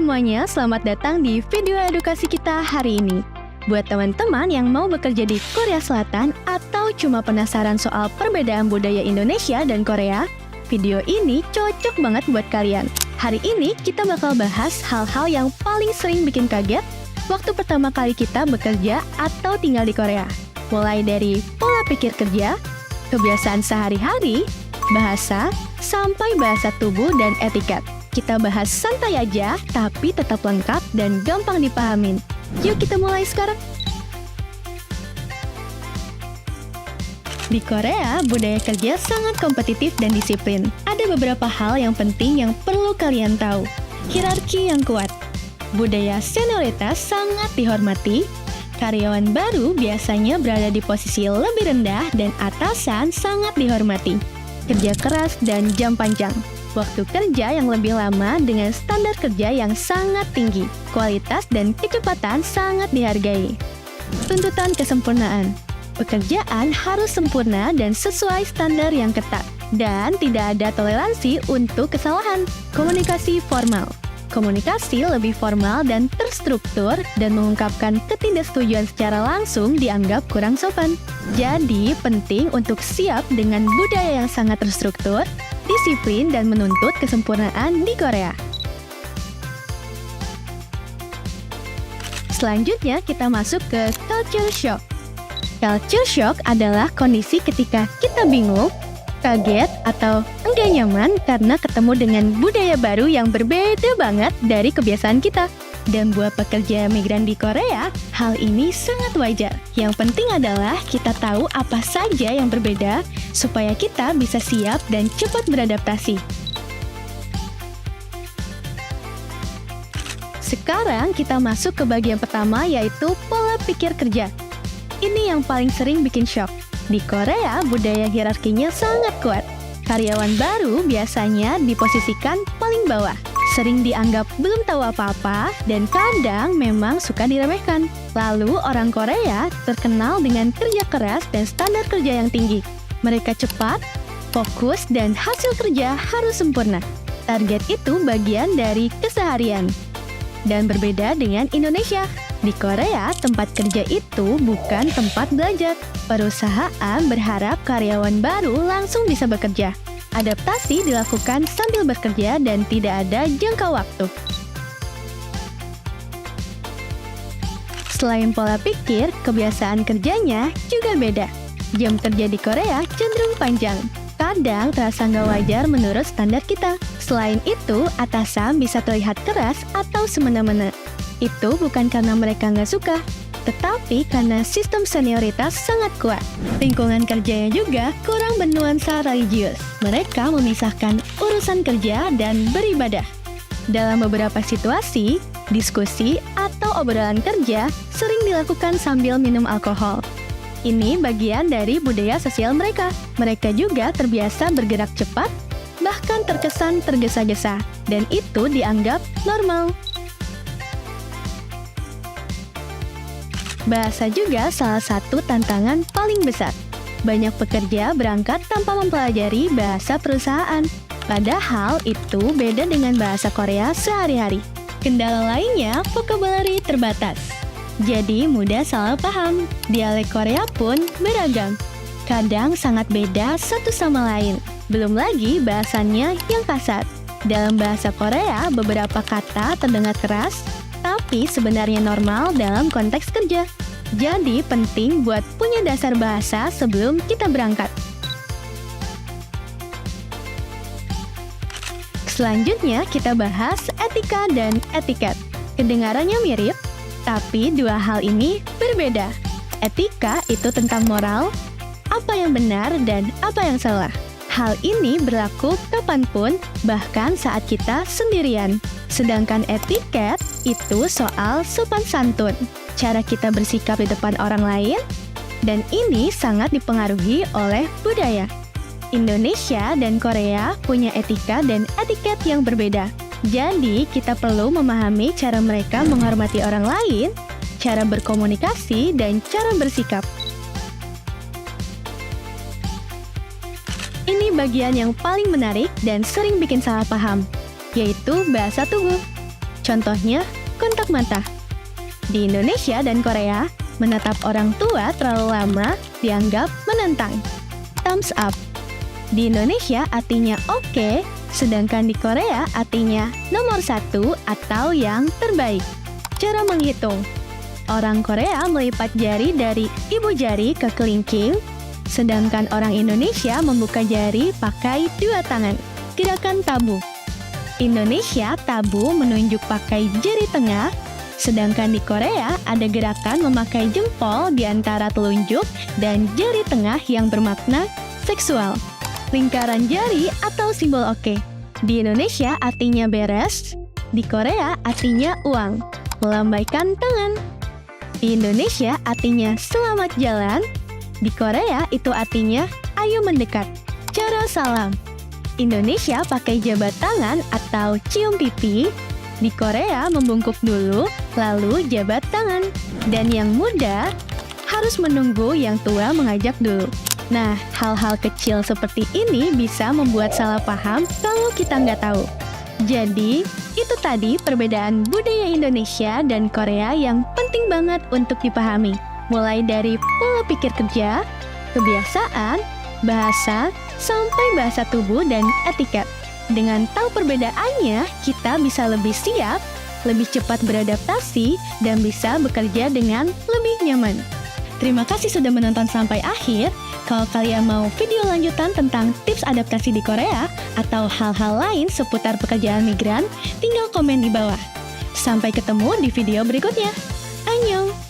semuanya, selamat datang di video edukasi kita hari ini. Buat teman-teman yang mau bekerja di Korea Selatan atau cuma penasaran soal perbedaan budaya Indonesia dan Korea, video ini cocok banget buat kalian. Hari ini kita bakal bahas hal-hal yang paling sering bikin kaget waktu pertama kali kita bekerja atau tinggal di Korea. Mulai dari pola pikir kerja, kebiasaan sehari-hari, bahasa, sampai bahasa tubuh dan etiket. Kita bahas santai aja, tapi tetap lengkap dan gampang dipahamin. Yuk kita mulai sekarang. Di Korea, budaya kerja sangat kompetitif dan disiplin. Ada beberapa hal yang penting yang perlu kalian tahu. Hierarki yang kuat. Budaya senioritas sangat dihormati. Karyawan baru biasanya berada di posisi lebih rendah dan atasan sangat dihormati. Kerja keras dan jam panjang. Waktu kerja yang lebih lama dengan standar kerja yang sangat tinggi. Kualitas dan kecepatan sangat dihargai. Tuntutan kesempurnaan. Pekerjaan harus sempurna dan sesuai standar yang ketat. Dan tidak ada toleransi untuk kesalahan. Komunikasi formal. Komunikasi lebih formal dan terstruktur dan mengungkapkan ketidaksetujuan secara langsung dianggap kurang sopan. Jadi, penting untuk siap dengan budaya yang sangat terstruktur, disiplin, dan menuntut kesempurnaan di Korea. Selanjutnya, kita masuk ke culture shock. Culture shock adalah kondisi ketika kita bingung, kaget, atau enggak nyaman karena ketemu dengan budaya baru yang berbeda banget dari kebiasaan kita. Dan buat pekerja migran di Korea, hal ini sangat wajar. Yang penting adalah kita tahu apa saja yang berbeda supaya kita bisa siap dan cepat beradaptasi. Sekarang kita masuk ke bagian pertama, yaitu pola pikir kerja. Ini yang paling sering bikin shock. Di Korea, budaya hierarkinya sangat kuat. Karyawan baru biasanya diposisikan paling bawah. Sering dianggap belum tahu apa-apa dan kadang memang suka diremehkan. Lalu orang Korea terkenal dengan kerja keras dan standar kerja yang tinggi. Mereka cepat, fokus, dan hasil kerja harus sempurna. Target itu bagian dari keseharian. Dan berbeda dengan Indonesia. Di Korea, tempat kerja itu bukan tempat belajar. Perusahaan berharap karyawan baru langsung bisa bekerja. Adaptasi dilakukan sambil bekerja dan tidak ada jangka waktu. Selain pola pikir, kebiasaan kerjanya juga beda. Jam kerja di Korea cenderung panjang. Kadang terasa nggak wajar menurut standar kita. Selain itu, atasan bisa terlihat keras atau semena-mena. Itu bukan karena mereka nggak suka, tetapi karena sistem senioritas sangat kuat. Lingkungan kerjanya juga kurang bernuansa religius. Mereka memisahkan urusan kerja dan beribadah. Dalam beberapa situasi, diskusi atau obrolan kerja sering dilakukan sambil minum alkohol. Ini bagian dari budaya sosial mereka. Mereka juga terbiasa bergerak cepat, bahkan terkesan tergesa-gesa, dan itu dianggap normal. Bahasa juga salah satu tantangan paling besar. Banyak pekerja berangkat tanpa mempelajari bahasa perusahaan. Padahal itu beda dengan bahasa Korea sehari-hari. Kendala lainnya, vocabulary terbatas. Jadi mudah salah paham. Dialek Korea pun beragam. Kadang sangat beda satu sama lain. Belum lagi bahasannya yang kasar. Dalam bahasa Korea, beberapa kata terdengar keras, tapi sebenarnya normal dalam konteks kerja. Jadi penting buat punya dasar bahasa sebelum kita berangkat. Selanjutnya kita bahas etika dan etiket. Kedengarannya mirip, tapi dua hal ini berbeda. Etika itu tentang moral, apa yang benar dan apa yang salah. Hal ini berlaku kapanpun, bahkan saat kita sendirian. Sedangkan etiket itu soal sopan santun, cara kita bersikap di depan orang lain, dan ini sangat dipengaruhi oleh budaya. Indonesia dan Korea punya etika dan etiket yang berbeda. Jadi, kita perlu memahami cara mereka menghormati orang lain, cara berkomunikasi, dan cara bersikap. Ini bagian yang paling menarik dan sering bikin salah paham, yaitu bahasa tubuh. Contohnya, kontak mata. Di Indonesia dan Korea, menatap orang tua terlalu lama dianggap menantang. Thumbs up. Di Indonesia artinya oke, sedangkan di Korea artinya nomor 1 atau yang terbaik. Cara menghitung. Orang Korea melipat jari dari ibu jari ke kelingking, sedangkan orang Indonesia membuka jari pakai 2 tangan. Gerakan tabu. Indonesia tabu menunjuk pakai jari tengah, sedangkan di Korea ada gerakan memakai jempol di antara telunjuk dan jari tengah yang bermakna seksual. Lingkaran jari atau simbol oke. Di Indonesia artinya beres, di Korea artinya uang. Melambaikan tangan. Di Indonesia artinya selamat jalan, di Korea itu artinya ayo mendekat. Cara salam. Indonesia pakai jabat tangan atau cium pipi, di Korea membungkuk dulu, lalu jabat tangan. Dan yang muda harus menunggu yang tua mengajak dulu. Nah, hal-hal kecil seperti ini bisa membuat salah paham kalau kita nggak tahu. Jadi, itu tadi perbedaan budaya Indonesia dan Korea yang penting banget untuk dipahami. Mulai dari pola pikir kerja, kebiasaan, bahasa, sampai bahasa tubuh dan etiket. Dengan tahu perbedaannya, kita bisa lebih siap, lebih cepat beradaptasi, dan bisa bekerja dengan lebih nyaman. Terima kasih sudah menonton sampai akhir. Kalau kalian mau video lanjutan tentang tips adaptasi di Korea atau hal-hal lain seputar pekerjaan migran, tinggal komen di bawah. Sampai ketemu di video berikutnya. Annyeong!